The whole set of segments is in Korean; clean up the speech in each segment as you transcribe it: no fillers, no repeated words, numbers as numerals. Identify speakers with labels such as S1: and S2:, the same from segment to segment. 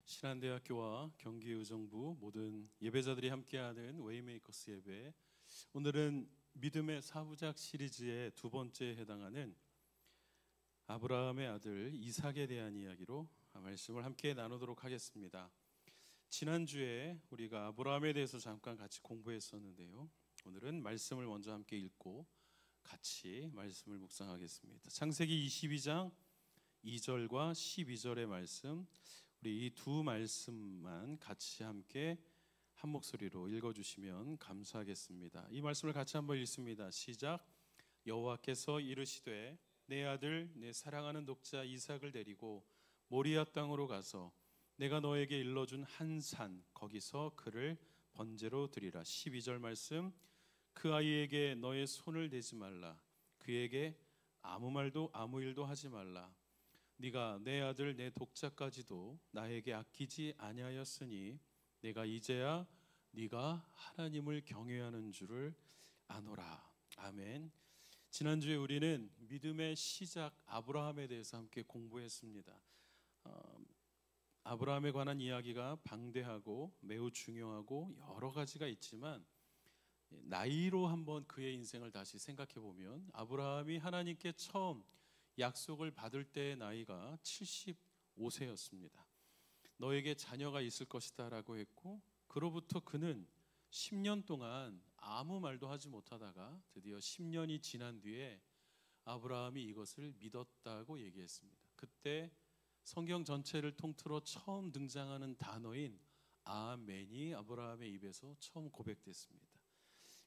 S1: 신한대학교와 경기의정부 모든 예배자들이 함께하는 웨이메이커스 예배, 오늘은 믿음의 사부작 시리즈의 두 번째에 해당하는 아브라함의 아들 이삭에 대한 이야기로 말씀을 함께 나누도록 하겠습니다. 지난주에 우리가 아브라함에 대해서 잠깐 같이 공부했었는데요, 오늘은 말씀을 먼저 함께 읽고 같이 말씀을 묵상하겠습니다. 창세기 22장 2절과 12절의 말씀, 우리 이 두 말씀만 같이 함께 한 목소리로 읽어주시면 감사하겠습니다. 이 말씀을 같이 한번 읽습니다. 시작. 여호와께서 이르시되 내 아들 내 사랑하는 독자 이삭을 데리고 모리아 땅으로 가서 내가 너에게 일러준 한 산 거기서 그를 번제로 드리라. 12절 말씀. 그 아이에게 너의 손을 대지 말라. 그에게 아무 말도 아무 일도 하지 말라. 네가 내 아들 내 독자까지도 나에게 아끼지 아니하였으니 내가 이제야 네가 하나님을 경외하는 줄을 아노라. 아멘. 지난주에 우리는 믿음의 시작 아브라함에 대해서 함께 공부했습니다. 아브라함에 관한 이야기가 방대하고 매우 중요하고 여러 가지가 있지만, 나이로 한번 그의 인생을 다시 생각해 보면 아브라함이 하나님께 처음 약속을 받을 때의 나이가 75세였습니다. 너에게 자녀가 있을 것이다 라고 했고, 그로부터 그는 10년 동안 아무 말도 하지 못하다가 드디어 10년이 지난 뒤에 아브라함이 이것을 믿었다고 얘기했습니다. 그때 성경 전체를 통틀어 처음 등장하는 단어인 아멘이 아브라함의 입에서 처음 고백됐습니다.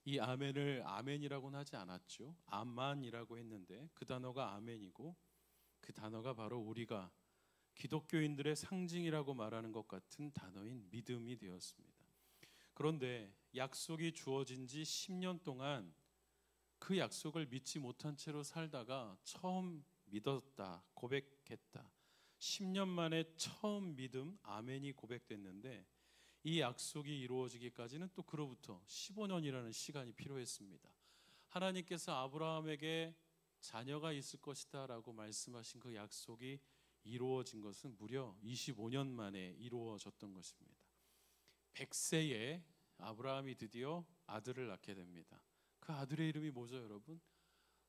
S1: 이 아멘을 아멘이라고는 하지 않았죠. 아만이라고 했는데 그 단어가 아멘이고, 그 단어가 바로 우리가 기독교인들의 상징이라고 말하는 것 같은 단어인 믿음이 되었습니다. 그런데 약속이 주어진 지 10년 동안 그 약속을 믿지 못한 채로 살다가 처음 믿었다, 고백했다. 10년 만에 처음 믿음, 아멘이 고백됐는데, 이 약속이 이루어지기까지는 또 그로부터 15년이라는 시간이 필요했습니다. 하나님께서 아브라함에게 자녀가 있을 것이다 라고 말씀하신 그 약속이 이루어진 것은 무려 25년 만에 이루어졌던 것입니다. 100세에 아브라함이 드디어 아들을 낳게 됩니다. 그 아들의 이름이 뭐죠, 여러분?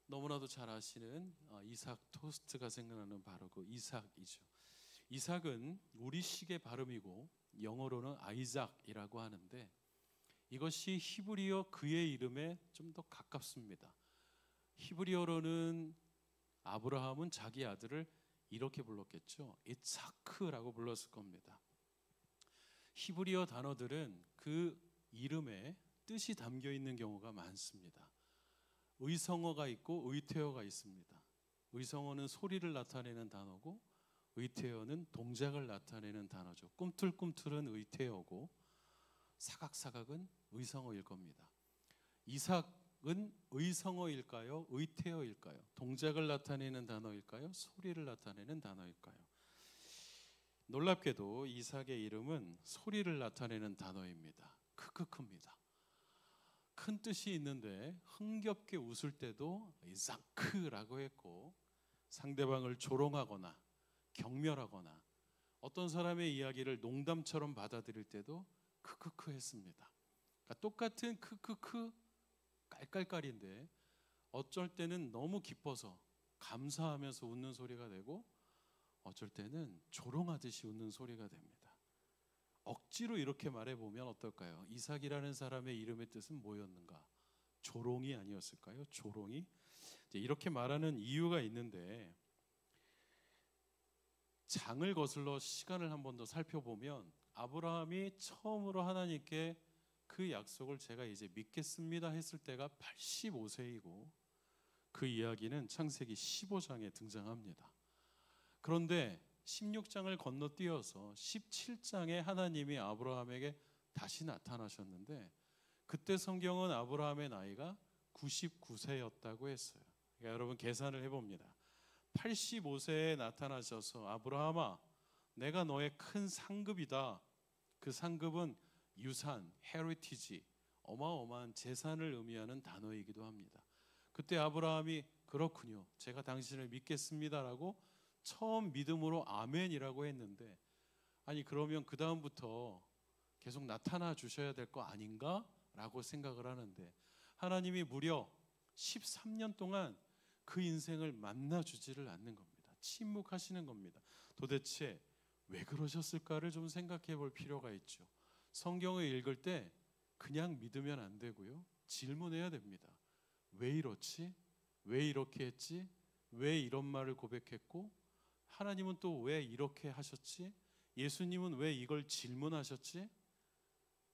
S1: 너무나도 잘 아시는 이삭 토스트가 생각나는 바로 그 이삭이죠. 이삭은 우리식의 발음이고 영어로는 아이작이라고 하는데, 이것이 히브리어 그의 이름에 좀 더 가깝습니다. 히브리어로는 아브라함은 자기 아들을 이렇게 불렀겠죠. 이츠하크라고 불렀을 겁니다. 히브리어 단어들은 그 이름에 뜻이 담겨 있는 경우가 많습니다. 의성어가 있고 의태어가 있습니다. 의성어는 소리를 나타내는 단어고, 의태어는 동작을 나타내는 단어죠. 꿈틀꿈틀은 의태어고, 사각사각은 의성어일 겁니다. 이삭은 의성어일까요? 의태어일까요? 동작을 나타내는 단어일까요? 소리를 나타내는 단어일까요? 놀랍게도 이삭의 이름은 소리를 나타내는 단어입니다. 크크크입니다. 큰 뜻이 있는데 흥겹게 웃을 때도 이삭크라고 했고, 상대방을 조롱하거나 경멸하거나 어떤 사람의 이야기를 농담처럼 받아들일 때도 크크크 했습니다. 그러니까 똑같은 크크크 깔깔깔인데 어쩔 때는 너무 기뻐서 감사하면서 웃는 소리가 되고, 어쩔 때는 조롱하듯이 웃는 소리가 됩니다. 억지로 이렇게 말해보면 어떨까요? 이삭이라는 사람의 이름의 뜻은 뭐였는가? 조롱이 아니었을까요? 조롱이? 이렇게 말하는 이유가 있는데, 장을 거슬러 시간을 한 번 더 살펴보면 아브라함이 처음으로 하나님께 그 약속을 제가 이제 믿겠습니다 했을 때가 85세이고, 그 이야기는 창세기 15장에 등장합니다. 그런데 16장을 건너뛰어서 17장에 하나님이 아브라함에게 다시 나타나셨는데, 그때 성경은 아브라함의 나이가 99세였다고 했어요. 그러니까 여러분 계산을 해봅니다. 85세에 나타나셔서 아브라함아, 내가 너의 큰 상급이다. 그 상급은 유산, 헤리티지, 어마어마한 재산을 의미하는 단어이기도 합니다. 그때 아브라함이 그렇군요, 제가 당신을 믿겠습니다라고 처음 믿음으로 아멘이라고 했는데, 아니 그러면 그 다음부터 계속 나타나 주셔야 될 거 아닌가? 라고 생각을 하는데 하나님이 무려 13년 동안 그 인생을 만나 주지를 않는 겁니다. 침묵하시는 겁니다. 도대체 왜 그러셨을까를 좀 생각해 볼 필요가 있죠. 성경을 읽을 때 그냥 믿으면 안 되고요. 질문해야 됩니다. 왜 이렇지? 왜 이렇게 했지? 왜 이런 말을 고백했고 하나님은 또 왜 이렇게 하셨지? 예수님은 왜 이걸 질문하셨지?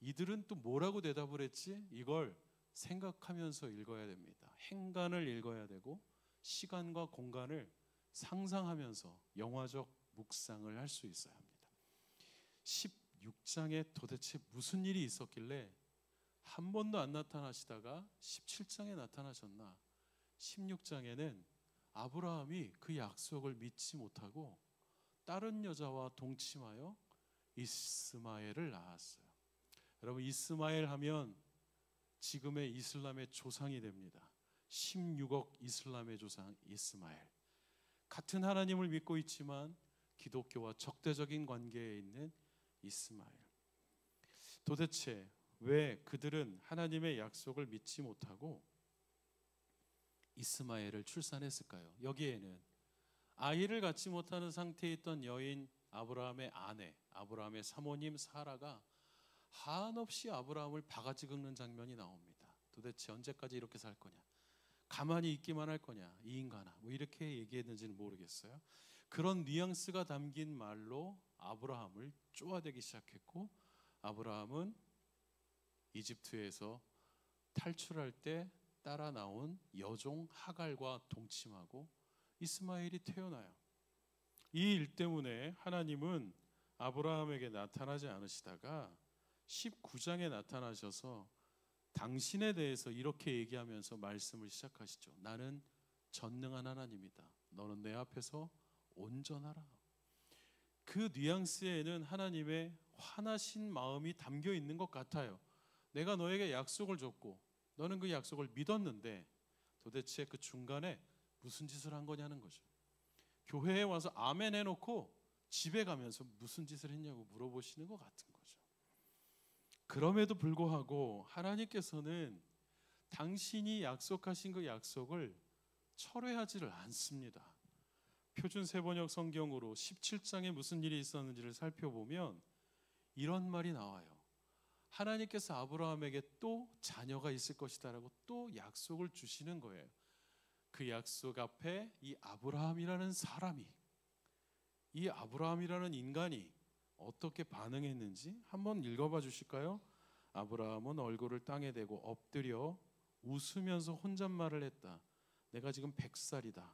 S1: 이들은 또 뭐라고 대답을 했지? 이걸 생각하면서 읽어야 됩니다. 행간을 읽어야 되고 시간과 공간을 상상하면서 영화적 묵상을 할 수 있어야 합니다. 16장에 도대체 무슨 일이 있었길래 한 번도 안 나타나시다가 17장에 나타나셨나? 16장에는 아브라함이 그 약속을 믿지 못하고 다른 여자와 동침하여 이스마엘을 낳았어요. 여러분 이스마엘 하면 지금의 이슬람의 조상이 됩니다. 16억 이슬람의 조상 이스마엘. 같은 하나님을 믿고 있지만 기독교와 적대적인 관계에 있는 이스마엘. 도대체 왜 그들은 하나님의 약속을 믿지 못하고 이스마엘을 출산했을까요? 여기에는 아이를 갖지 못하는 상태에 있던 여인 아브라함의 아내, 아브라함의 사모님 사라가 한없이 아브라함을 바가지 긁는 장면이 나옵니다. 도대체 언제까지 이렇게 살 거냐? 가만히 있기만 할 거냐? 이 인간아. 뭐 이렇게 얘기했는지는 모르겠어요. 그런 뉘앙스가 담긴 말로 아브라함을 쪼아대기 시작했고 아브라함은 이집트에서 탈출할 때 따라 나온 여종 하갈과 동침하고 이스마엘이 태어나요. 이 일 때문에 하나님은 아브라함에게 나타나지 않으시다가 19장에 나타나셔서 당신에 대해서 이렇게 얘기하면서 말씀을 시작하시죠. 나는 전능한 하나님이다. 너는 내 앞에서 온전하라. 그 뉘앙스에는 하나님의 화나신 마음이 담겨 있는 것 같아요. 내가 너에게 약속을 줬고 너는 그 약속을 믿었는데 도대체 그 중간에 무슨 짓을 한 거냐는 거죠. 교회에 와서 아멘 해놓고 집에 가면서 무슨 짓을 했냐고 물어보시는 것 같은 거죠. 그럼에도 불구하고 하나님께서는 당신이 약속하신 그 약속을 철회하지를 않습니다. 표준 세번역 성경으로 17장에 무슨 일이 있었는지를 살펴보면 이런 말이 나와요. 하나님께서 아브라함에게 또 자녀가 있을 것이다라고 또 약속을 주시는 거예요. 그 약속 앞에 이 아브라함이라는 사람이, 이 아브라함이라는 인간이 어떻게 반응했는지 한번 읽어봐 주실까요? 아브라함은 얼굴을 땅에 대고 엎드려 웃으면서 혼잣말을 했다. 내가 지금 100살이다.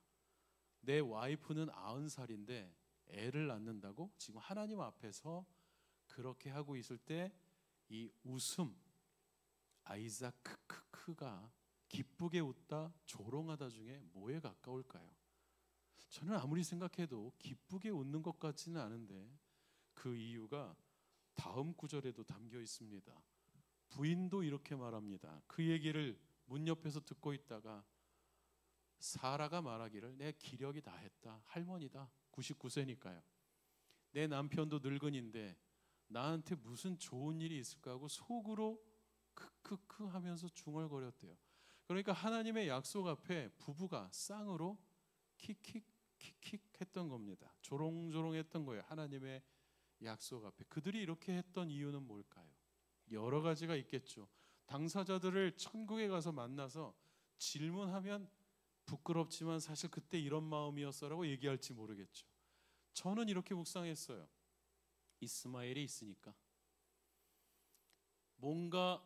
S1: 내 와이프는 90살인데 애를 낳는다고? 지금 하나님 앞에서 그렇게 하고 있을 때 이 웃음, 아이작 크크크가 기쁘게 웃다, 조롱하다 중에 뭐에 가까울까요? 저는 아무리 생각해도 기쁘게 웃는 것 같지는 않은데 그 이유가 다음 구절에도 담겨 있습니다. 부인도 이렇게 말합니다. 그 얘기를 문 옆에서 듣고 있다가 사라가 말하기를 내 기력이 다 했다. 할머니다. 99세니까요. 내 남편도 늙은인데 나한테 무슨 좋은 일이 있을까 하고 속으로 크크크 하면서 중얼거렸대요. 그러니까 하나님의 약속 앞에 부부가 쌍으로 킥킥 킥킥 했던 겁니다. 조롱조롱 했던 거예요. 하나님의 약속 앞에. 그들이 이렇게 했던 이유는 뭘까요? 여러 가지가 있겠죠. 당사자들을 천국에 가서 만나서 질문하면 부끄럽지만 사실 그때 이런 마음이었어라고 얘기할지 모르겠죠. 저는 이렇게 묵상했어요. 이스마엘이 있으니까, 뭔가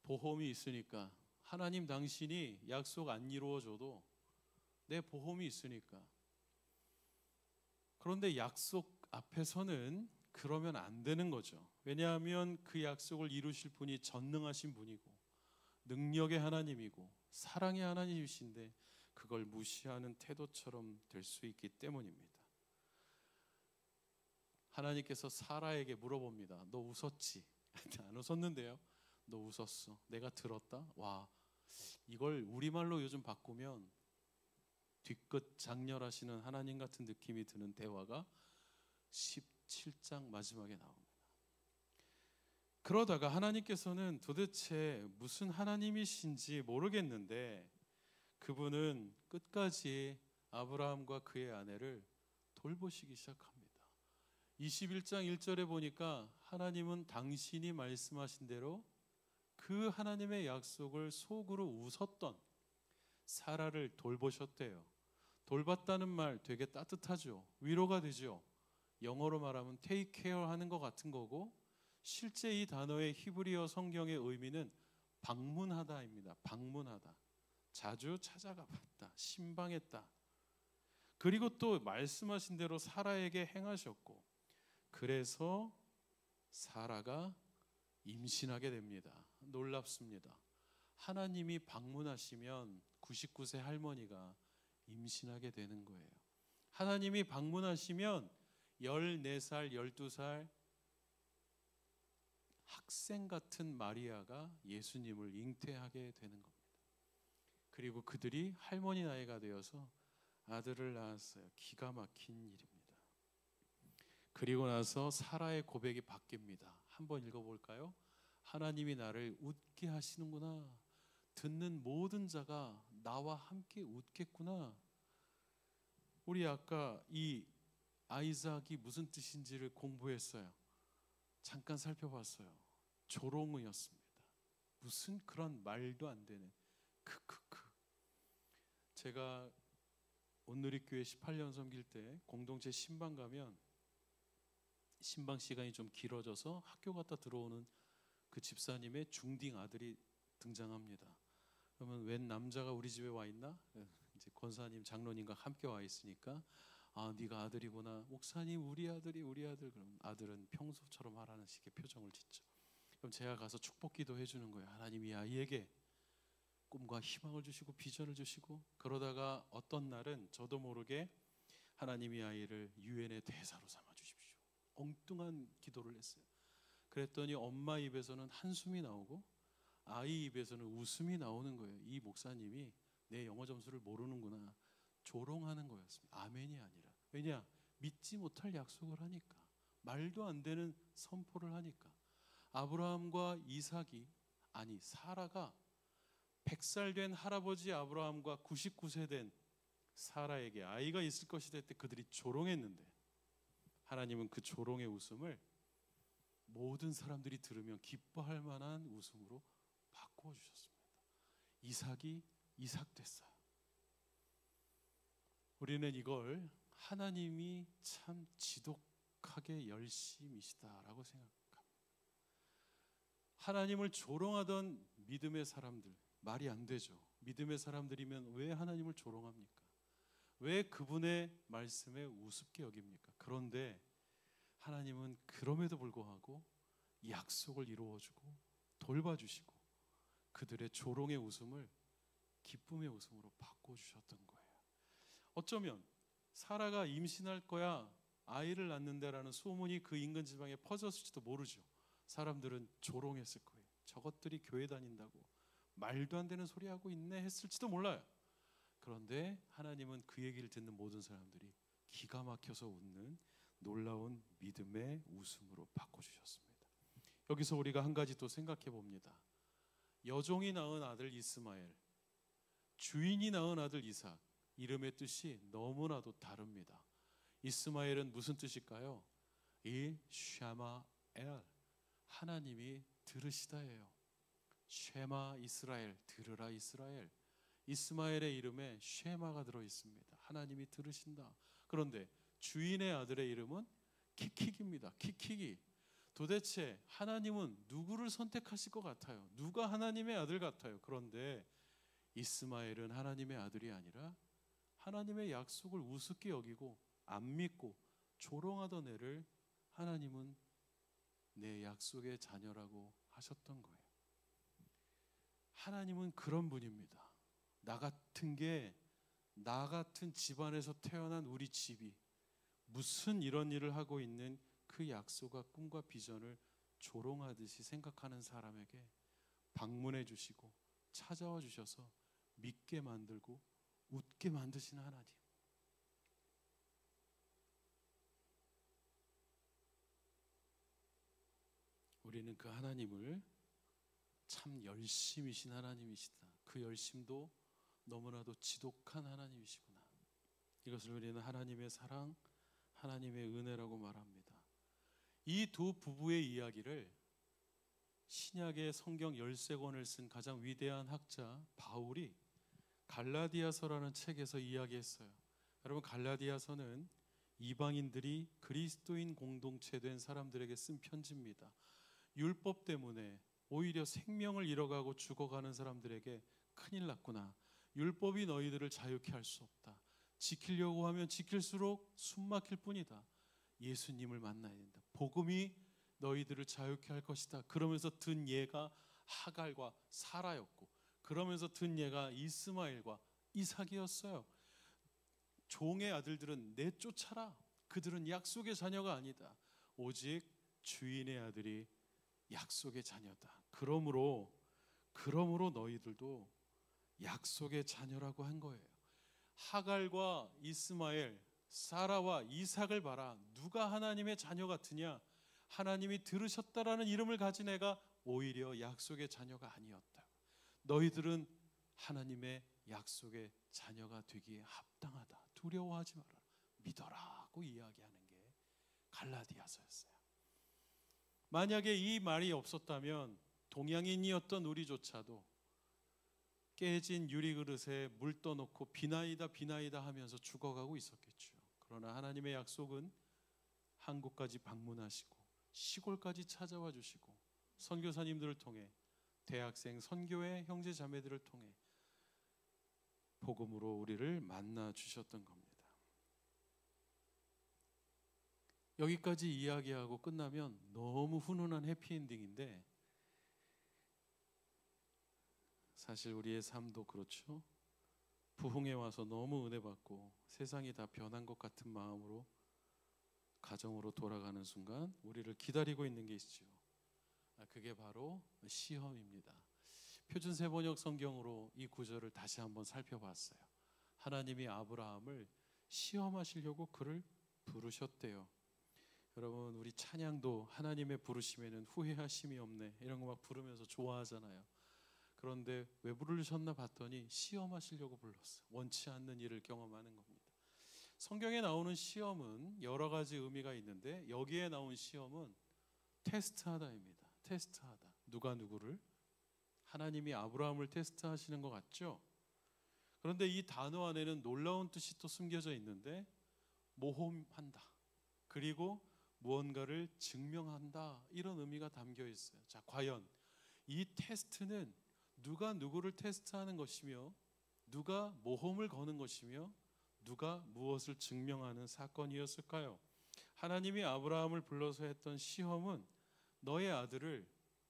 S1: 보험이 있으니까, 하나님 당신이 약속 안 이루어줘도 내 보험이 있으니까. 그런데 약속 앞에서는 그러면 안 되는 거죠. 왜냐하면 그 약속을 이루실 분이 전능하신 분이고 능력의 하나님이고 사랑의 하나님이신데 그걸 무시하는 태도처럼 될 수 있기 때문입니다. 하나님께서 사라에게 물어봅니다. 너 웃었지? 안 웃었는데요. 너 웃었어. 내가 들었다. 와, 이걸 우리말로 요즘 바꾸면 뒤끝 장렬하시는 하나님 같은 느낌이 드는 대화가 7장 마지막에 나옵니다. 그러다가 하나님께서는 도대체 무슨 하나님이신지 모르겠는데 그분은 끝까지 아브라함과 그의 아내를 돌보시기 시작합니다. 21장 1절에 보니까 하나님은 당신이 말씀하신 대로 그 하나님의 약속을 속으로 웃었던 사라를 돌보셨대요. 돌봤다는 말 되게 따뜻하죠. 위로가 되죠. 영어로 말하면 take care 하는 것 같은 거고, 실제 이 단어의 히브리어 성경의 의미는 방문하다입니다. 방문하다. 자주 찾아가 봤다. 신방했다. 그리고 또 말씀하신 대로 사라에게 행하셨고, 그래서 사라가 임신하게 됩니다. 놀랍습니다. 하나님이 방문하시면 99세 할머니가 임신하게 되는 거예요. 하나님이 방문하시면 14살, 12살 학생 같은 마리아가 예수님을 잉태하게 되는 겁니다. 그리고 그들이 할머니 나이가 되어서 아들을 낳았어요. 기가 막힌 일입니다. 그리고 나서 사라의 고백이 바뀝니다. 한번 읽어볼까요? 하나님이 나를 웃게 하시는구나. 듣는 모든 자가 나와 함께 웃겠구나. 우리 아까 이 아이삭이 무슨 뜻인지를 공부했어요. 잠깐 살펴봤어요. 조롱이었습니다. 무슨 그런 말도 안 되는 크크크. 제가 온누리교회 18년 섬길 때 공동체 신방 가면 신방 시간이 좀 길어져서 학교 갔다 들어오는 그 집사님의 중딩 아들이 등장합니다. 그러면 웬 남자가 우리 집에 와 있나? 이제 권사님, 장로님과 함께 와 있으니까 아, 네가 아들이구나. 목사님, 우리 아들이 우리 아들. 그럼 아들은 평소처럼 하라는 식의 표정을 짓죠. 그럼 제가 가서 축복기도 해주는 거예요. 하나님이 이 아이에게 꿈과 희망을 주시고 비전을 주시고, 그러다가 어떤 날은 저도 모르게 하나님이 아이를 유엔의 대사로 삼아 주십시오. 엉뚱한 기도를 했어요. 그랬더니 엄마 입에서는 한숨이 나오고 아이 입에서는 웃음이 나오는 거예요. 이 목사님이 내 영어 점수를 모르는구나. 조롱하는 거였습니다. 아멘이 아니라. 왜냐? 믿지 못할 약속을 하니까. 말도 안 되는 선포를 하니까. 아브라함과 이삭이, 아니 사라가 100살 된 할아버지 아브라함과 99세 된 사라에게 아이가 있을 것이다 때 그들이 조롱했는데, 하나님은 그 조롱의 웃음을 모든 사람들이 들으면 기뻐할 만한 웃음으로 바꾸어 주셨습니다. 이삭이 이삭 됐어요. 우리는 이걸 하나님이 참 지독하게 열심이시다라고 생각합니다. 하나님을 조롱하던 믿음의 사람들, 말이 안 되죠. 믿음의 사람들이면 왜 하나님을 조롱합니까? 왜 그분의 말씀에 우습게 여깁니까? 그런데 하나님은 그럼에도 불구하고 약속을 이루어주고 돌봐주시고 그들의 조롱의 웃음을 기쁨의 웃음으로 바꿔주셨던 거예요. 어쩌면 사라가 임신할 거야, 아이를 낳는다라는 소문이 그 인근 지방에 퍼졌을지도 모르죠. 사람들은 조롱했을 거예요. 저것들이 교회 다닌다고 말도 안 되는 소리 하고 있네 했을지도 몰라요. 그런데 하나님은 그 얘기를 듣는 모든 사람들이 기가 막혀서 웃는 놀라운 믿음의 웃음으로 바꿔주셨습니다. 여기서 우리가 한 가지 또 생각해 봅니다. 여종이 낳은 아들 이스마엘, 주인이 낳은 아들 이삭, 이름의 뜻이 너무나도 다릅니다. 이스마엘은 무슨 뜻일까요? 이 샤마엘, 하나님이 들으시다예요. 쉐마 이스라엘, 들으라 이스라엘. 이스마엘의 이름에 쉐마가 들어 있습니다. 하나님이 들으신다. 그런데 주인의 아들의 이름은 키킥입니다. 키킥이. 도대체 하나님은 누구를 선택하실 것 같아요? 누가 하나님의 아들 같아요? 그런데 이스마엘은 하나님의 아들이 아니라 하나님의 약속을 우습게 여기고 안 믿고 조롱하던 애를 하나님은 내 약속의 자녀라고 하셨던 거예요. 하나님은 그런 분입니다. 나 같은 집안에서 태어난 우리 집이 무슨 이런 일을 하고 있는 그 약속과 꿈과 비전을 조롱하듯이 생각하는 사람에게 방문해 주시고 찾아와 주셔서 믿게 만들고 웃게 만드시는 하나님. 우리는 그 하나님을 참 열심이신 하나님이시다. 그 열심도 너무나도 지독한 하나님이시구나. 이것을 우리는 하나님의 사랑, 하나님의 은혜라고 말합니다. 이 두 부부의 이야기를 신약의 성경 13권을 쓴 가장 위대한 학자 바울이 갈라디아서라는 책에서 이야기했어요. 여러분, 갈라디아서는 이방인들이 그리스도인 공동체 된 사람들에게 쓴 편지입니다. 율법 때문에 오히려 생명을 잃어가고 죽어가는 사람들에게 큰일 났구나. 율법이 너희들을 자유케 할 수 없다. 지키려고 하면 지킬수록 숨막힐 뿐이다. 예수님을 만나야 된다. 복음이 너희들을 자유케 할 것이다. 그러면서 든 예가 하갈과 사라였고, 그러면서 든 예가 이스마엘과 이삭이었어요. 종의 아들들은 내쫓아라. 그들은 약속의 자녀가 아니다. 오직 주인의 아들이 약속의 자녀다. 그러므로 너희들도 약속의 자녀라고 한 거예요. 하갈과 이스마엘, 사라와 이삭을 봐라. 누가 하나님의 자녀 같으냐? 하나님이 들으셨다라는 이름을 가진 애가 오히려 약속의 자녀가 아니었다. 너희들은 하나님의 약속의 자녀가 되기에 합당하다. 두려워하지 마라. 믿어라고 이야기하는 게 갈라디아서였어요. 만약에 이 말이 없었다면 동양인이었던 우리조차도 깨진 유리그릇에 물 떠놓고 비나이다 비나이다 하면서 죽어가고 있었겠죠. 그러나 하나님의 약속은 한국까지 방문하시고 시골까지 찾아와 주시고 선교사님들을 통해 대학생 선교회 형제 자매들을 통해 복음으로 우리를 만나 주셨던 겁니다. 여기까지 이야기하고 끝나면 너무 훈훈한 해피엔딩인데 사실 우리의 삶도 그렇죠. 부흥에 와서 너무 은혜 받고 세상이 다 변한 것 같은 마음으로 가정으로 돌아가는 순간 우리를 기다리고 있는 게 있죠. 그게 바로 시험입니다. 표준 세번역 성경으로 이 구절을 다시 한번 살펴봤어요. 하나님이 아브라함을 시험하시려고 그를 부르셨대요. 여러분, 우리 찬양도 하나님의 부르심에는 후회하심이 없네 이런 거 막 부르면서 좋아하잖아요. 그런데 왜 부르셨나 봤더니 시험하시려고 불렀어요. 원치 않는 일을 경험하는 겁니다. 성경에 나오는 시험은 여러 가지 의미가 있는데 여기에 나온 시험은 테스트하다입니다. 테스트하다. 누가 누구를? 하나님이 아브라함을 테스트하시는 것 같죠? 그런데 이 단어 안에는 놀라운 뜻이 또 숨겨져 있는데 모험한다. 그리고 무언가를 증명한다. 이런 의미가 담겨 있어요. 자, 과연 이 테스트는 누가 누구를 테스트하는 것이며 누가 모험을 거는 것이며 누가 무엇을 증명하는 사건이었을까요? 하나님이 아브라함을 불러서 했던 시험은 너의 아들을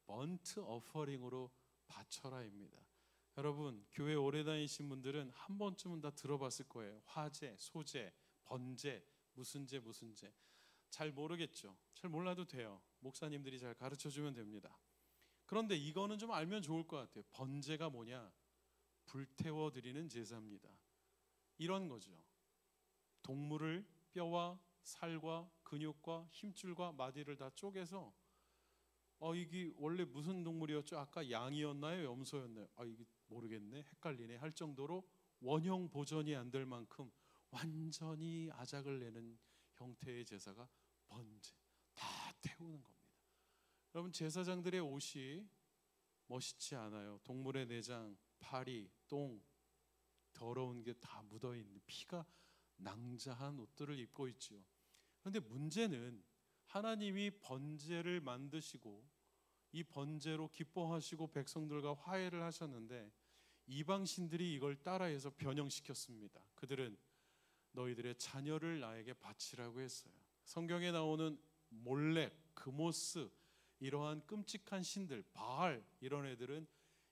S1: 번트 어퍼링으로 바쳐라입니다. 여러분, 교회 오래 다니신 분들은 한 번쯤은 다 들어봤을 거예요. 화제, 소제, 번제, 무슨 제 무슨 제. 잘 모르겠죠. 잘 몰라도 돼요. 목사님들이 잘 가르쳐주면 됩니다. 그런데 이거는 좀 알면 좋을 것 같아요. 번제가 뭐냐? 불태워 드리는 제사입니다. 이런 거죠. 동물을 뼈와 살과 근육과 힘줄과 마디를 다 쪼개서 이게 원래 무슨 동물이었죠? 아까 양이었나요? 염소였나요? 이게 모르겠네. 헷갈리네. 할 정도로 원형 보존이 안 될 만큼 완전히 아작을 내는 형태의 제사가 번제. 다 태우는 겁니다. 여러분, 제사장들의 옷이 멋있지 않아요. 동물의 내장, 파리, 똥, 더러운 게 다 묻어있는 피가 낭자한 옷들을 입고 있죠. 그런데 문제는 하나님이 번제를 만드시고 이 번제로 기뻐하시고 백성들과 화해를 하셨는데 이방신들이 이걸 따라해서 변형시켰습니다. 그들은 너희들의 자녀를 나에게 바치라고 했어요. 성경에 나오는 몰렉, 그모스 이러한 끔찍한 신들, 바알 이런 애들은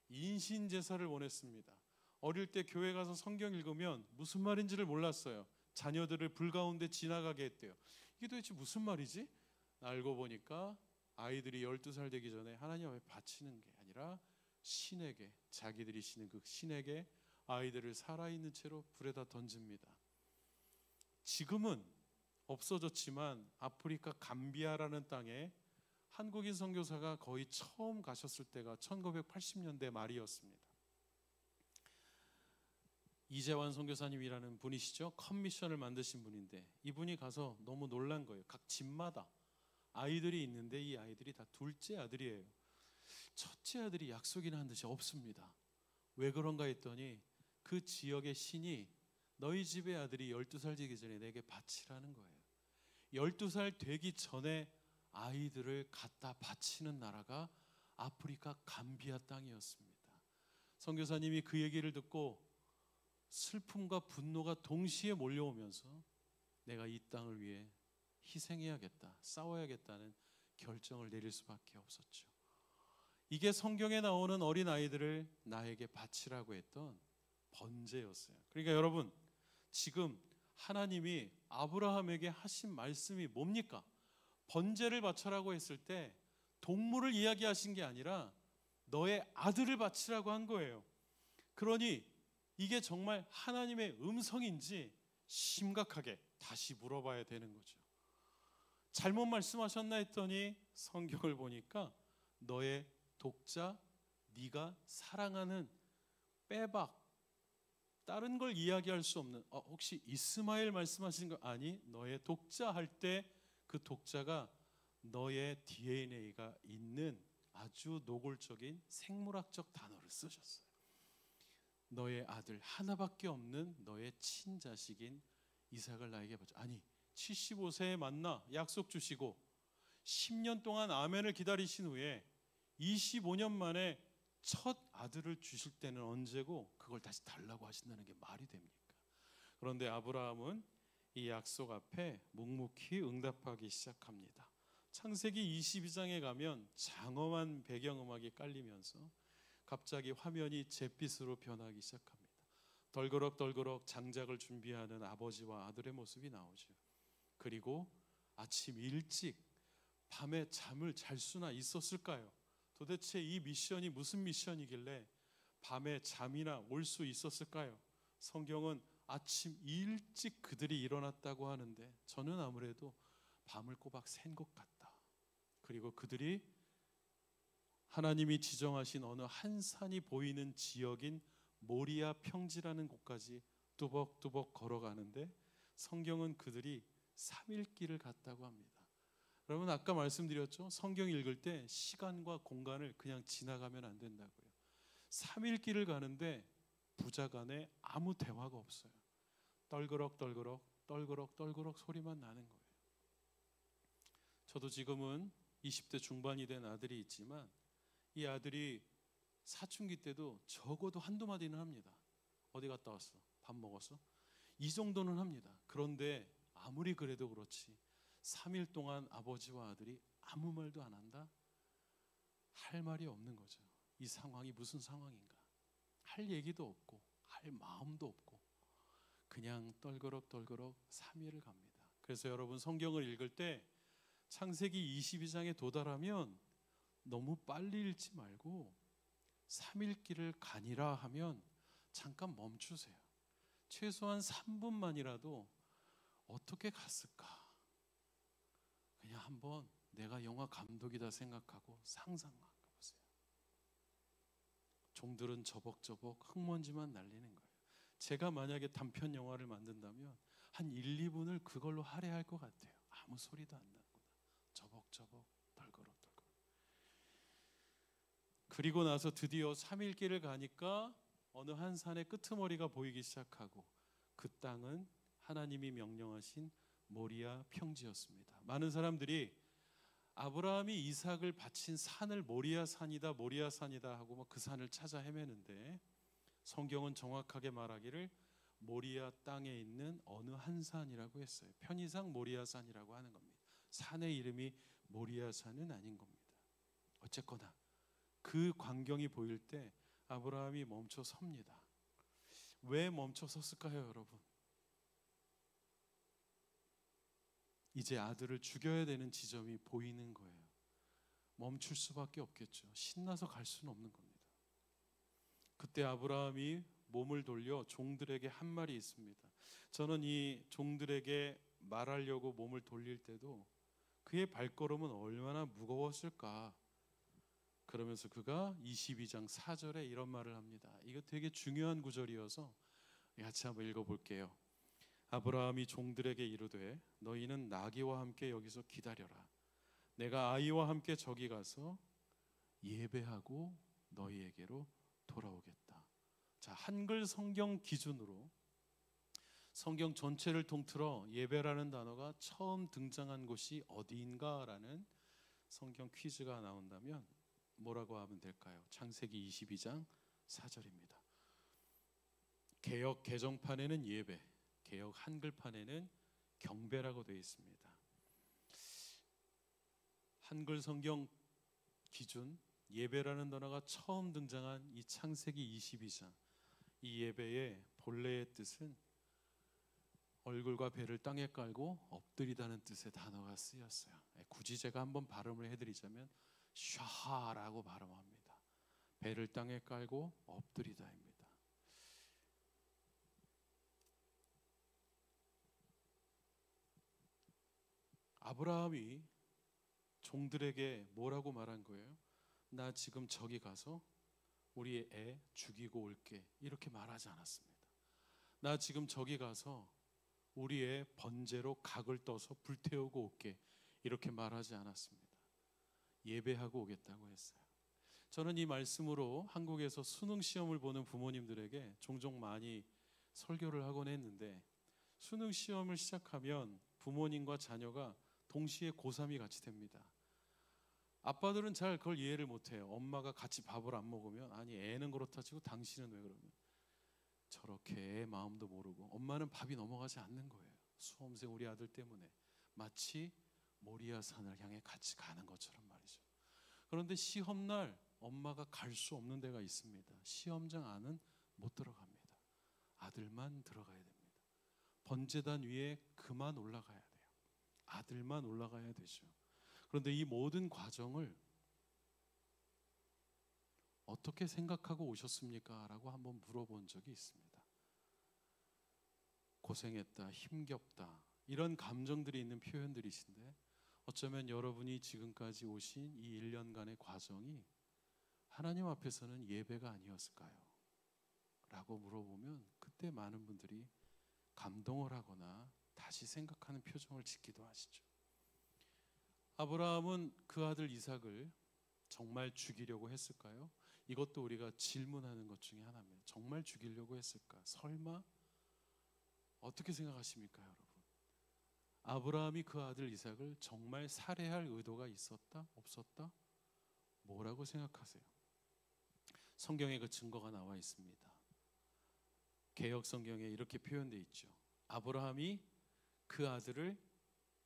S1: 인신 제사를 원했습니다. 어릴 때 교회 가서 성경 읽으면 무슨 말인지를 몰랐어요. 자녀들을 불 가운데 지나가게 했대요. 이게 도대체 무슨 말이지? 알고 보니까 아이들이 12살 되기 전에 하나님 앞에 바치는 게 아니라 신에게, 자기들이 신은 그 신에게 아이들을 살아있는 채로 불에다 던집니다. 지금은 없어졌지만 아프리카 감비아라는 땅에 한국인 선교사가 거의 처음 가셨을 때가 1980년대 말이었습니다. 이재환 선교사님이라는 분이시죠. 컴미션을 만드신 분인데 이분이 가서 너무 놀란 거예요. 각 집마다 아이들이 있는데 이 아이들이 다 둘째 아들이에요. 첫째 아들이 약속이나 한 듯이 없습니다. 왜 그런가 했더니 그 지역의 신이 너희 집의 아들이 12살 되기 전에 내게 바치라는 거예요. 12살 되기 전에 아이들을 갖다 바치는 나라가 아프리카 감비아 땅이었습니다. 선교사님이 그 얘기를 듣고 슬픔과 분노가 동시에 몰려오면서 내가 이 땅을 위해 희생해야겠다, 싸워야겠다는 결정을 내릴 수밖에 없었죠. 이게 성경에 나오는 어린 아이들을 나에게 바치라고 했던 번제였어요. 그러니까 여러분, 지금 하나님이 아브라함에게 하신 말씀이 뭡니까? 번제를 바쳐라고 했을 때 동물을 이야기하신 게 아니라 너의 아들을 바치라고 한 거예요. 그러니 이게 정말 하나님의 음성인지 심각하게 다시 물어봐야 되는 거죠. 잘못 말씀하셨나 했더니 성경을 보니까 너의 독자, 네가 사랑하는 빼박, 다른 걸 이야기할 수 없는, 혹시 이스마엘 말씀하신 거? 아니, 너의 독자 할 때 그 독자가 너의 DNA가 있는 아주 노골적인 생물학적 단어를 쓰셨어요. 너의 아들 하나밖에 없는 너의 친자식인 이삭을 나에게 바쳐. 아니 75세에 만나 약속 주시고 10년 동안 아멘을 기다리신 후에 25년 만에 첫 아들을 주실 때는 언제고 그걸 다시 달라고 하신다는 게 말이 됩니까? 그런데 아브라함은 이 약속 앞에 묵묵히 응답하기 시작합니다. 창세기 22장에 가면 장엄한 배경음악이 깔리면서 갑자기 화면이 잿빛으로 변하기 시작합니다. 덜그럭 장작을 준비하는 아버지와 아들의 모습이 나오죠. 그리고 아침 일찍 밤에 잠을 잘 수나 있었을까요? 도대체 이 미션이 무슨 미션이길래 밤에 잠이나 올 수 있었을까요? 성경은 아침 일찍 그들이 일어났다고 하는데 저는 아무래도 밤을 꼬박 샌 것 같다. 그리고 그들이 하나님이 지정하신 어느 한 산이 보이는 지역인 모리아 평지라는 곳까지 뚜벅뚜벅 걸어가는데 성경은 그들이 3일 길을 갔다고 합니다. 여러분 아까 말씀드렸죠? 성경 읽을 때 시간과 공간을 그냥 지나가면 안 된다고요. 3일 길을 가는데 부자간에 아무 대화가 없어요. 떨그럭 소리만 나는 거예요. 저도 지금은 20대 중반이 된 아들이 있지만 이 아들이 사춘기 때도 적어도 한두 마디는 합니다. 어디 갔다 왔어? 밥 먹었어? 이 정도는 합니다. 그런데 아무리 그래도 그렇지 3일 동안 아버지와 아들이 아무 말도 안 한다? 할 말이 없는 거죠. 이 상황이 무슨 상황인가? 할 얘기도 없고 할 마음도 없고 그냥 떨그럭 3일을 갑니다. 그래서 여러분 성경을 읽을 때 창세기 22장에 도달하면 너무 빨리 읽지 말고 3일 길을 가니라 하면 잠깐 멈추세요. 최소한 3분만이라도 어떻게 갔을까? 그냥 한번 내가 영화 감독이다 생각하고 상상해 보세요. 종들은 저벅저벅 흙먼지만 날리는 거예요. 제가 만약에 단편 영화를 만든다면 한 1, 2분을 그걸로 할애할 것 같아요. 아무 소리도 안 나고 저벅저벅 덜그럭. 그리고 나서 드디어 3일 길을 가니까 어느 한 산의 끄트머리가 보이기 시작하고 그 땅은 하나님이 명령하신 모리아 평지였습니다. 많은 사람들이 아브라함이 이삭을 바친 산을 모리아 산이다 하고 그 산을 찾아 헤매는데 성경은 정확하게 말하기를 모리아 땅에 있는 어느 한 산이라고 했어요. 편의상 모리아 산이라고 하는 겁니다. 산의 이름이 모리아 산은 아닌 겁니다. 어쨌거나 그 광경이 보일 때 아브라함이 멈춰 섭니다. 왜 멈춰 섰을까요, 여러분? 이제 아들을 죽여야 되는 지점이 보이는 거예요. 멈출 수밖에 없겠죠. 신나서 갈 수는 없는 겁니다. 그때 아브라함이 몸을 돌려 종들에게 한 말이 있습니다. 저는 이 종들에게 말하려고 몸을 돌릴 때도 그의 발걸음은 얼마나 무거웠을까. 그러면서 그가 22장 4절에 이런 말을 합니다. 이거 되게 중요한 구절이어서 같이 한번 읽어볼게요. 아브라함이 종들에게 이르되 너희는 나귀와 함께 여기서 기다려라. 내가 아이와 함께 저기 가서 예배하고 너희에게로 돌아오겠다. 자, 한글 성경 기준으로 성경 전체를 통틀어 예배라는 단어가 처음 등장한 곳이 어디인가라는 성경 퀴즈가 나온다면 뭐라고 하면 될까요? 창세기 22장 4절입니다. 개역 개정판에는 예배, 개역 한글판에는 경배라고 되어 있습니다. 한글 성경 기준 예배라는 단어가 처음 등장한 이 창세기 22장, 이 예배의 본래의 뜻은 얼굴과 배를 땅에 깔고 엎드리다는 뜻의 단어가 쓰였어요. 굳이 제가 한번 발음을 해드리자면 샤하라고 발음합니다. 배를 땅에 깔고 엎드리다입니다. 아브라함이 종들에게 뭐라고 말한 거예요? 나 지금 저기 가서 우리 애 죽이고 올게, 이렇게 말하지 않았습니다. 나 지금 저기 가서 우리 애 번제로 각을 떠서 불태우고 올게, 이렇게 말하지 않았습니다. 예배하고 오겠다고 했어요. 저는 이 말씀으로 한국에서 수능 시험을 보는 부모님들에게 종종 많이 설교를 하곤 했는데, 수능 시험을 시작하면 부모님과 자녀가 동시에 고3이 같이 됩니다. 아빠들은 잘 그걸 이해를 못해요. 엄마가 같이 밥을 안 먹으면 아니 애는 그렇다 치고 당신은 왜 그러면 저렇게 애 마음도 모르고. 엄마는 밥이 넘어가지 않는 거예요. 수험생 우리 아들 때문에 마치 모리아 산을 향해 같이 가는 것처럼 말이죠. 그런데 시험날 엄마가 갈 수 없는 데가 있습니다. 시험장 안은 못 들어갑니다. 아들만 들어가야 됩니다. 번제단 위에 그만 올라가야 돼요. 아들만 올라가야 되죠. 그런데 이 모든 과정을 어떻게 생각하고 오셨습니까? 라고 한번 물어본 적이 있습니다. 고생했다, 힘겹다, 이런 감정들이 있는 표현들이신데 어쩌면 여러분이 지금까지 오신 이 1년간의 과정이 하나님 앞에서는 예배가 아니었을까요? 라고 물어보면 그때 많은 분들이 감동을 하거나 다시 생각하는 표정을 짓기도 하시죠. 아브라함은 그 아들 이삭을 정말 죽이려고 했을까요? 이것도 우리가 질문하는 것 중에 하나입니다. 정말 죽이려고 했을까? 설마? 어떻게 생각하십니까, 여러분? 아브라함이 그 아들 이삭을 정말 살해할 의도가 있었다? 없었다? 뭐라고 생각하세요? 성경에 그 증거가 나와 있습니다. 개역 성경에 이렇게 표현되어 있죠. 아브라함이 그 아들을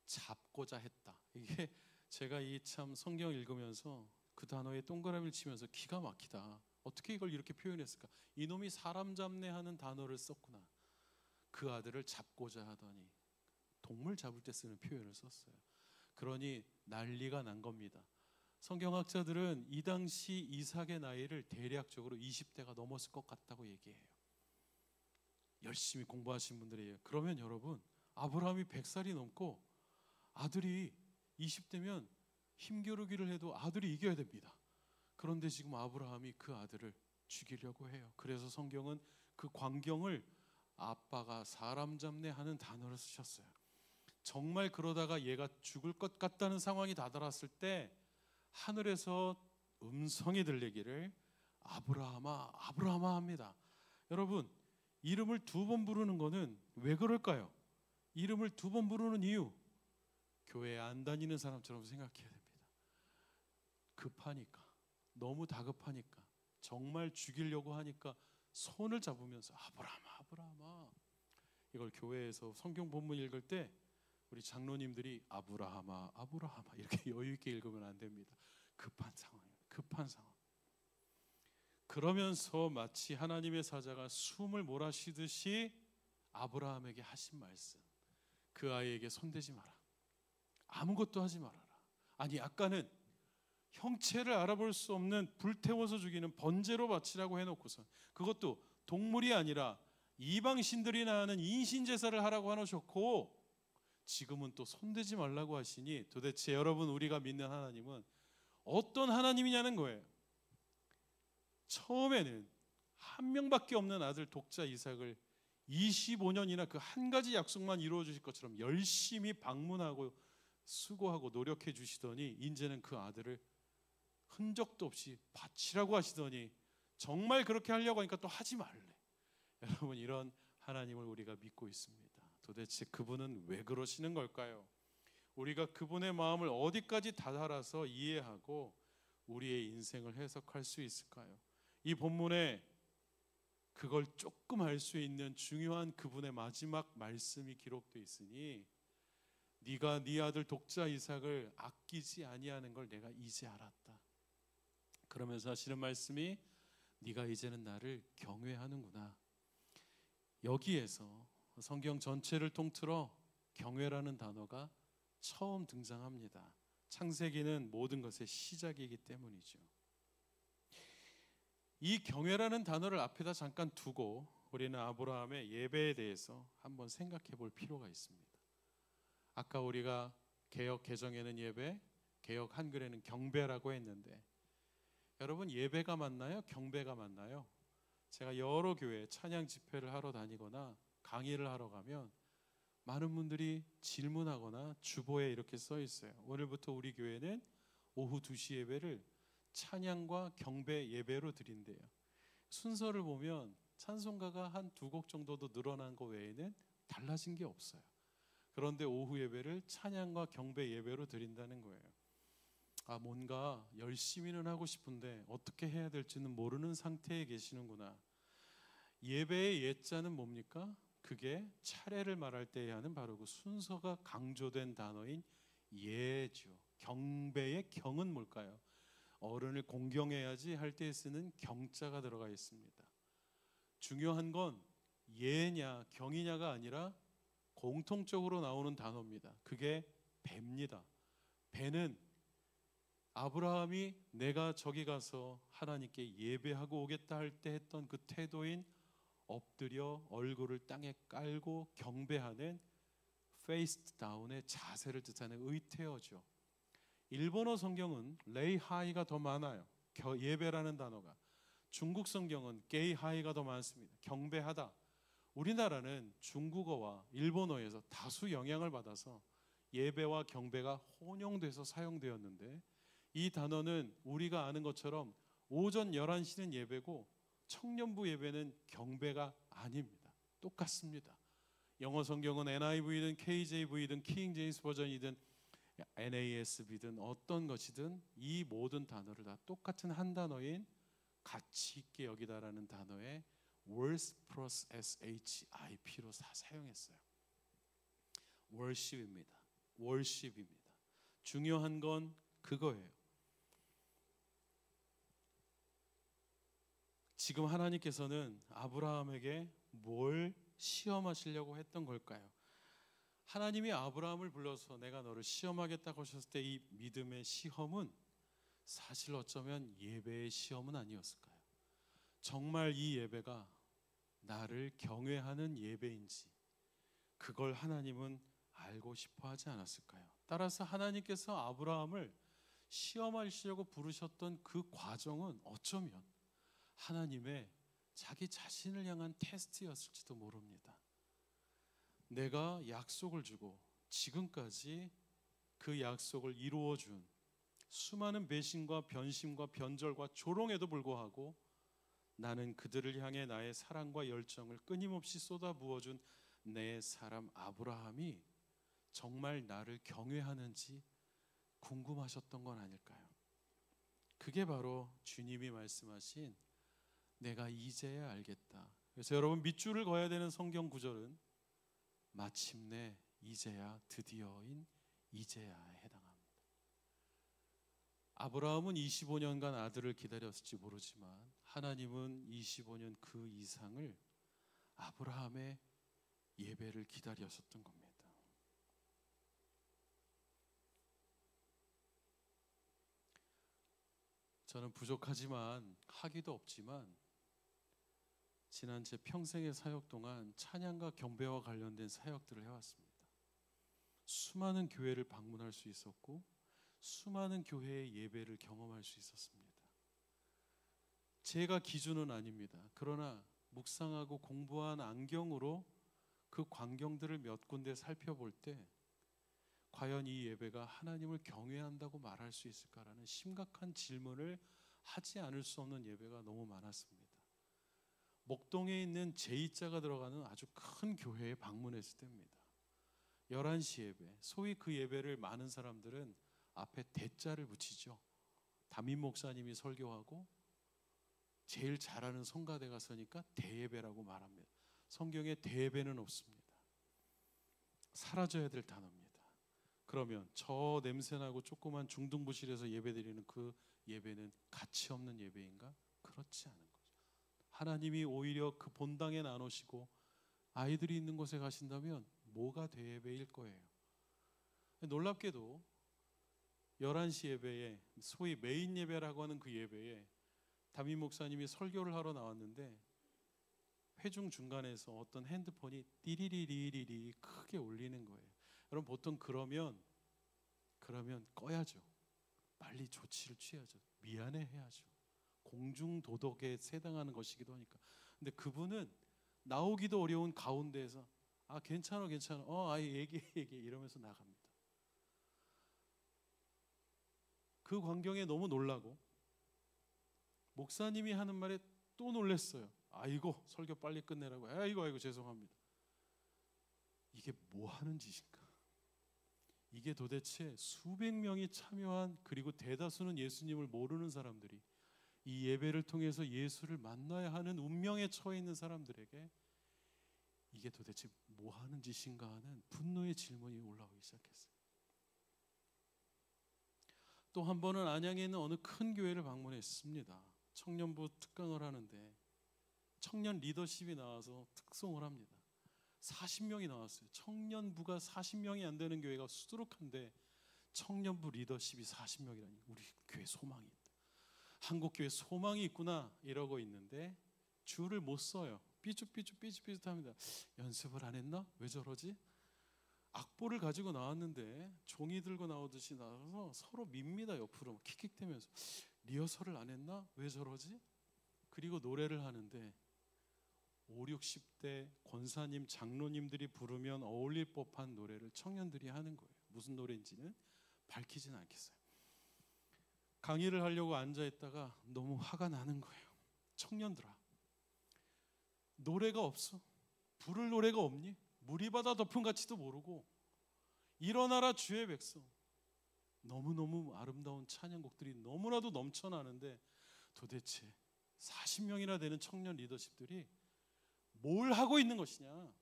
S1: 잡고자 했다. 이게 제가 이 참 성경 읽으면서 그 단어에 동그라미를 치면서 기가 막히다. 어떻게 이걸 이렇게 표현했을까? 이놈이 사람 잡네 하는 단어를 썼구나. 그 아들을 잡고자 하더니, 동물 잡을 때 쓰는 표현을 썼어요. 그러니 난리가 난 겁니다. 성경학자들은 이 당시 이삭의 나이를 대략적으로 20대가 넘었을 것 같다고 얘기해요. 열심히 공부하신 분들이에요. 그러면 여러분, 아브라함이 100살이 넘고 아들이 20대면 힘겨루기를 해도 아들이 이겨야 됩니다. 그런데 지금 아브라함이 그 아들을 죽이려고 해요. 그래서 성경은 그 광경을 아빠가 사람 잡네 하는 단어를 쓰셨어요. 정말 그러다가 얘가 죽을 것 같다는 상황이 다다랐을 때 하늘에서 음성이 들리기를 아브라함아 아브라함아 합니다. 여러분, 이름을 2번 부르는 거는 왜 그럴까요? 이름을 2번 부르는 이유, 교회 안 다니는 사람처럼 생각해야 됩니다. 급하니까, 너무 다급하니까, 정말 죽이려고 하니까 손을 잡으면서 아브라함아 아브라함아. 이걸 교회에서 성경 본문 읽을 때 우리 장로님들이 아브라함아 아브라함아 이렇게 여유 있게 읽으면 안 됩니다. 급한 상황이에요. 급한 상황. 그러면서 마치 하나님의 사자가 숨을 몰아쉬듯이 아브라함에게 하신 말씀, 그 아이에게 손대지 마라, 아무것도 하지 말아라. 아니, 아까는 형체를 알아볼 수 없는 불태워서 죽이는 번제로 바치라고 해놓고서, 그것도 동물이 아니라 이방신들이나 하는 인신제사를 하라고 해놓으셨고, 지금은 또 손대지 말라고 하시니 도대체 여러분 우리가 믿는 하나님은 어떤 하나님이냐는 거예요. 처음에는 한 명밖에 없는 아들 독자 이삭을 25년이나 그 한 가지 약속만 이루어 주실 것처럼 열심히 방문하고 수고하고 노력해 주시더니 이제는 그 아들을 흔적도 없이 바치라고 하시더니 정말 그렇게 하려고 하니까 또 하지 말래. 여러분 이런 하나님을 우리가 믿고 있습니다. 도대체 그분은 왜 그러시는 걸까요? 우리가 그분의 마음을 어디까지 다달아서 이해하고 우리의 인생을 해석할 수 있을까요? 이 본문에 그걸 조금 알 수 있는 중요한 그분의 마지막 말씀이 기록되어 있으니 네가 네 아들 독자 이삭을 아끼지 아니하는 걸 내가 이제 알았다. 그러면서 하시는 말씀이 네가 이제는 나를 경외하는구나. 여기에서 성경 전체를 통틀어 경외라는 단어가 처음 등장합니다. 창세기는 모든 것의 시작이기 때문이죠. 이 경외라는 단어를 앞에다 잠깐 두고 우리는 아브라함의 예배에 대해서 한번 생각해 볼 필요가 있습니다. 아까 우리가 개역 개정에는 예배, 개역 한글에는 경배라고 했는데 여러분 예배가 맞나요? 경배가 맞나요? 제가 여러 교회 찬양 집회를 하러 다니거나 강의를 하러 가면 많은 분들이 질문하거나 주보에 이렇게 써 있어요. 오늘부터 우리 교회는 오후 2시 예배를 찬양과 경배 예배로 드린대요. 순서를 보면 찬송가가 한 2곡 정도도 늘어난 거 외에는 달라진 게 없어요. 그런데 오후 예배를 찬양과 경배 예배로 드린다는 거예요. 뭔가 열심히는 하고 싶은데 어떻게 해야 될지는 모르는 상태에 계시는구나. 예배의 예자는 뭡니까? 그게 차례를 말할 때 하는 바로 그 순서가 강조된 단어인 예죠. 경배의 경은 뭘까요? 어른을 공경해야지 할 때 쓰는 경자가 들어가 있습니다. 중요한 건 예냐 경이냐가 아니라 공통적으로 나오는 단어입니다. 그게 배입니다. 배는 아브라함이 내가 저기 가서 하나님께 예배하고 오겠다 할 때 했던 그 태도인 엎드려 얼굴을 땅에 깔고 경배하는 face down의 자세를 뜻하는 의태어죠. 일본어 성경은 레이 하이가 더 많아요. 예배라는 단어가. 중국 성경은 게이 하이가 더 많습니다. 경배하다. 우리나라는 중국어와 일본어에서 다수 영향을 받아서 예배와 경배가 혼용돼서 사용되었는데 이 단어는 우리가 아는 것처럼 오전 11시는 예배고 청년부 예배는 경배가 아닙니다. 똑같습니다. 영어 성경은 NIV든 KJV든 킹 제임스 버전이든 NASB든 어떤 것이든 이 모든 단어를 다 똑같은 한 단어인 가치 있게 여기다라는 단어에 worship plus SHIP로 다 사용했어요. worship입니다. worship입니다. 중요한 건 그거예요. 지금 하나님께서는 아브라함에게 뭘 시험하시려고 했던 걸까요? 하나님이 아브라함을 불러서 내가 너를 시험하겠다고 하셨을 때 이 믿음의 시험은 사실 어쩌면 예배의 시험은 아니었을까요? 정말 이 예배가 나를 경외하는 예배인지 그걸 하나님은 알고 싶어 하지 않았을까요? 따라서 하나님께서 아브라함을 시험하시려고 부르셨던 그 과정은 어쩌면 하나님의 자기 자신을 향한 테스트였을지도 모릅니다. 내가 약속을 주고 지금까지 그 약속을 이루어준 수많은 배신과 변심과 변절과 조롱에도 불구하고 나는 그들을 향해 나의 사랑과 열정을 끊임없이 쏟아부어준 내 사람 아브라함이 정말 나를 경외하는지 궁금하셨던 건 아닐까요? 그게 바로 주님이 말씀하신 내가 이제야 알겠다. 그래서 여러분 밑줄을 그어야 되는 성경 구절은 마침내 이제야 드디어인 이제야에 해당합니다. 아브라함은 25년간 아들을 기다렸을지 모르지만 하나님은 25년 그 이상을 아브라함의 예배를 기다렸었던 겁니다. 저는 부족하지만 학위도 없지만 지난 제 평생의 사역 동안 찬양과 경배와 관련된 사역들을 해왔습니다. 수많은 교회를 방문할 수 있었고 수많은 교회의 예배를 경험할 수 있었습니다. 제가 기준은 아닙니다. 그러나 묵상하고 공부한 안경으로 그 광경들을 몇 군데 살펴볼 때 과연 이 예배가 하나님을 경외한다고 말할 수 있을까라는 심각한 질문을 하지 않을 수 없는 예배가 너무 많았습니다. 목동에 있는 제2자가 들어가는 아주 큰 교회에 방문했을 때입니다. 11시 예배, 소위 그 예배를 많은 사람들은 앞에 대자를 붙이죠. 담임 목사님이 설교하고 제일 잘하는 성가대가 서니까 대예배라고 말합니다. 성경에 대예배는 없습니다. 사라져야 될 단어입니다. 그러면 저 냄새나고 조그만 중등부실에서 예배드리는 그 예배는 가치 없는 예배인가? 그렇지 않은 거죠. 하나님이 오히려 그 본당에 나누시고 아이들이 있는 곳에 가신다면 뭐가 대예배일 거예요. 놀랍게도 11시 예배에 소위 메인 예배라고 하는 그 예배에 담임 목사님이 설교를 하러 나왔는데 회중 중간에서 어떤 핸드폰이 띠리리리리리 크게 울리는 거예요. 여러분 보통 그러면 꺼야죠. 빨리 조치를 취하죠. 미안해해야죠. 공중 도덕에 해당하는 것이기도 하니까. 근데 그분은 나오기도 어려운 가운데에서 괜찮아 얘기해 이러면서 나갑니다. 그 광경에 너무 놀라고 목사님이 하는 말에 또 놀랐어요. 아이고 설교 빨리 끝내라고. 아이고 죄송합니다. 이게 뭐 하는 짓인가? 이게 도대체 수백 명이 참여한, 그리고 대다수는 예수님을 모르는 사람들이 이 예배를 통해서 예수를 만나야 하는 운명에 처해 있는 사람들에게 이게 도대체 뭐 하는 짓인가 하는 분노의 질문이 올라오기 시작했어요. 또 한 번은 안양에 있는 어느 큰 교회를 방문했습니다. 청년부 특강을 하는데 청년 리더십이 나와서 특송을 합니다. 40명이 나왔어요. 청년부가 40명이 안 되는 교회가 수두룩한데 청년부 리더십이 40명이라니, 우리 교회 소망이 있다. 한국 교회 소망이 있구나 이러고 있는데 줄을 못 서요. 삐죽삐죽합니다. 연습을 안 했나? 왜 저러지? 악보를 가지고 나왔는데 종이 들고 나오듯이 나와서 서로 밉니다. 옆으로 킥킥대면서 리허설을 안 했나? 왜 저러지? 그리고 노래를 하는데 5, 60대 권사님, 장로님들이 부르면 어울릴 법한 노래를 청년들이 하는 거예요. 무슨 노래인지는 밝히지는 않겠어요. 강의를 하려고 앉아있다가 너무 화가 나는 거예요. 청년들아, 노래가 없어? 부를 노래가 없니? 무리바다 덮은 가치도 모르고 일어나라 주의 백성. 너무너무 아름다운 찬양곡들이 너무나도 넘쳐나는데 도대체 40명이나 되는 청년 리더십들이 뭘 하고 있는 것이냐.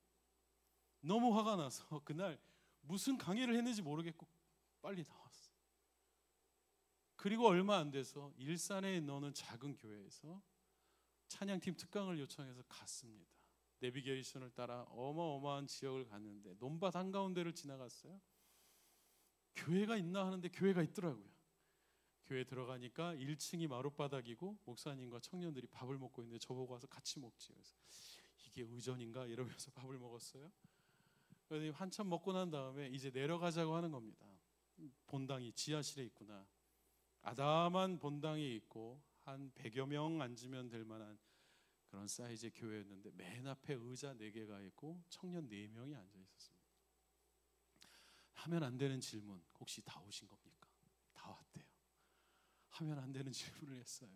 S1: 너무 화가 나서 그날 무슨 강의를 했는지 모르겠고 빨리 나왔어. 그리고 얼마 안 돼서 일산에 있는 작은 교회에서 찬양팀 특강을 요청해서 갔습니다. 내비게이션을 따라 어마어마한 지역을 갔는데 논밭 한가운데를 지나갔어요. 교회가 있나 하는데 교회가 있더라고요. 교회 들어가니까 1층이 마룻바닥이고 목사님과 청년들이 밥을 먹고 있는데 저보고 와서 같이 먹지. 그래서 이게 의전인가 이러면서 밥을 먹었어요. 그래서 한참 먹고 난 다음에 이제 내려가자고 하는 겁니다. 본당이 지하실에 있구나. 아담한 본당이 있고 한 100여 명 앉으면 될 만한 그런 사이즈의 교회였는데 맨 앞에 의자 4개가 있고 청년 4명이 앉아 있었습니다. 하면 안 되는 질문, 혹시 다 오신 겁니까? 다 왔대요. 하면 안 되는 질문을 했어요.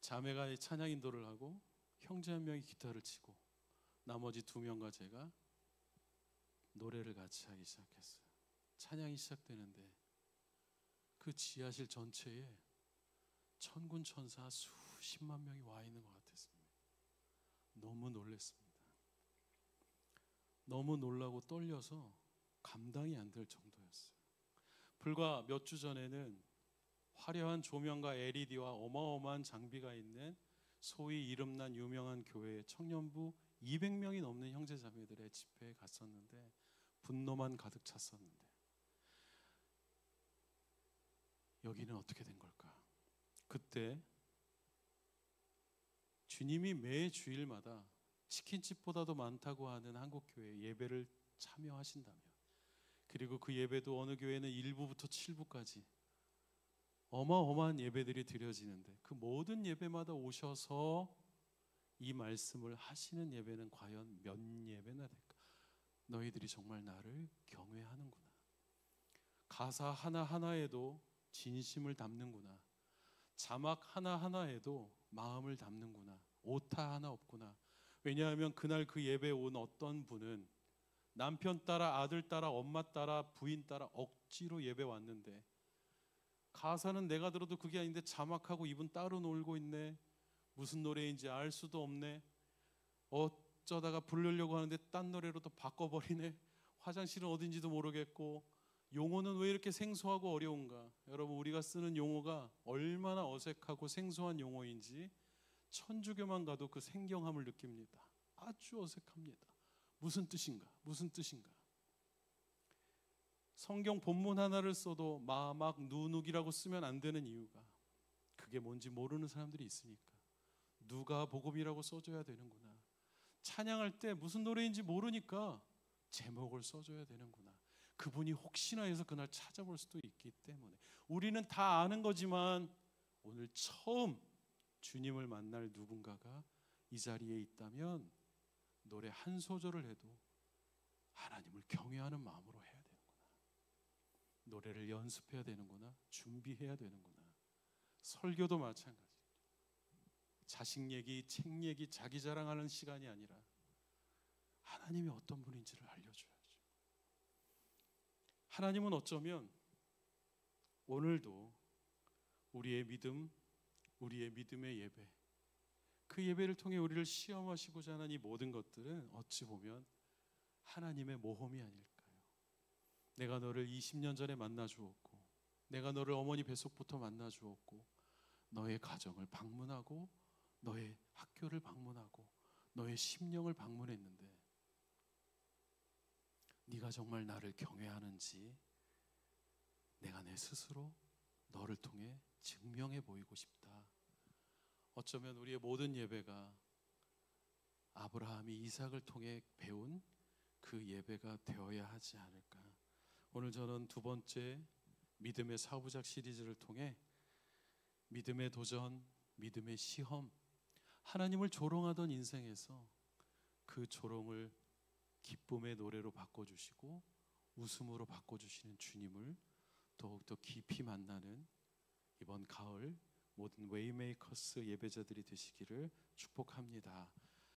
S1: 자매가 찬양 인도를 하고 형제 한 명이 기타를 치고 나머지 2명과 제가 노래를 같이 하기 시작했어요. 찬양이 시작되는데 그 지하실 전체에 천군 천사 수십만 명이 와 있는 것 같았습니다. 너무 놀랐습니다. 너무 놀라고 떨려서 감당이 안 될 정도였어요. 불과 몇 주 전에는 화려한 조명과 LED와 어마어마한 장비가 있는 소위 이름난 유명한 교회의 청년부 200명이 넘는 형제자매들의 집회에 갔었는데 분노만 가득 찼었는데 여기는 어떻게 된 걸까? 그때 주님이 매 주일마다 치킨집보다도 많다고 하는 한국교회 예배를 참여하신다면, 그리고 그 예배도 어느 교회는 1부부터 7부까지 어마어마한 예배들이 드려지는데 그 모든 예배마다 오셔서 이 말씀을 하시는 예배는 과연 몇 예배나 될까? 너희들이 정말 나를 경외하는구나. 가사 하나하나에도 진심을 담는구나. 자막 하나하나에도 마음을 담는구나. 오타 하나 없구나. 왜냐하면 그날 그 예배에 온 어떤 분은 남편 따라 아들 따라 엄마 따라 부인 따라 억지로 예배 왔는데 가사는 내가 들어도 그게 아닌데 자막하고 이분 따로 놀고 있네. 무슨 노래인지 알 수도 없네. 어쩌다가 부르려고 하는데 딴 노래로 또 바꿔버리네. 화장실은 어딘지도 모르겠고 용어는 왜 이렇게 생소하고 어려운가. 여러분, 우리가 쓰는 용어가 얼마나 어색하고 생소한 용어인지 천주교만 가도 그 생경함을 느낍니다. 아주 어색합니다. 무슨 뜻인가? 무슨 뜻인가? 성경 본문 하나를 써도 마막 누눅이라고 쓰면 안 되는 이유가 그게 뭔지 모르는 사람들이 있으니까. 누가 복음이라고 써줘야 되는구나. 찬양할 때 무슨 노래인지 모르니까 제목을 써줘야 되는구나. 그분이 혹시나 해서 그날 찾아볼 수도 있기 때문에. 우리는 다 아는 거지만 오늘 처음 주님을 만날 누군가가 이 자리에 있다면 노래 한 소절을 해도 하나님을 경외하는 마음으로 해야 되는구나. 노래를 연습해야 되는구나. 준비해야 되는구나. 설교도 마찬가지. 자식 얘기, 책 얘기, 자기 자랑하는 시간이 아니라 하나님이 어떤 분인지를 알려줘야죠. 하나님은 어쩌면 오늘도 우리의 믿음, 우리의 믿음의 예배, 그 예배를 통해 우리를 시험하시고자 하는 이 모든 것들은 어찌 보면 하나님의 모험이 아닐까요? 내가 너를 20년 전에 만나 주었고, 내가 너를 어머니 뱃속부터 만나 주었고, 너의 가정을 방문하고, 너의 학교를 방문하고, 너의 심령을 방문했는데 네가 정말 나를 경외하는지 내가 내 스스로 너를 통해 증명해 보이고 싶다. 어쩌면 우리의 모든 예배가 아브라함이 이삭을 통해 배운 그 예배가 되어야 하지 않을까. 오늘 저는 두 번째 믿음의 사부작 시리즈를 통해 믿음의 도전, 믿음의 시험, 하나님을 조롱하던 인생에서 그 조롱을 기쁨의 노래로 바꿔주시고 웃음으로 바꿔주시는 주님을 더욱더 깊이 만나는 이번 가을 모든 웨이메이커스 예배자들이 되시기를 축복합니다.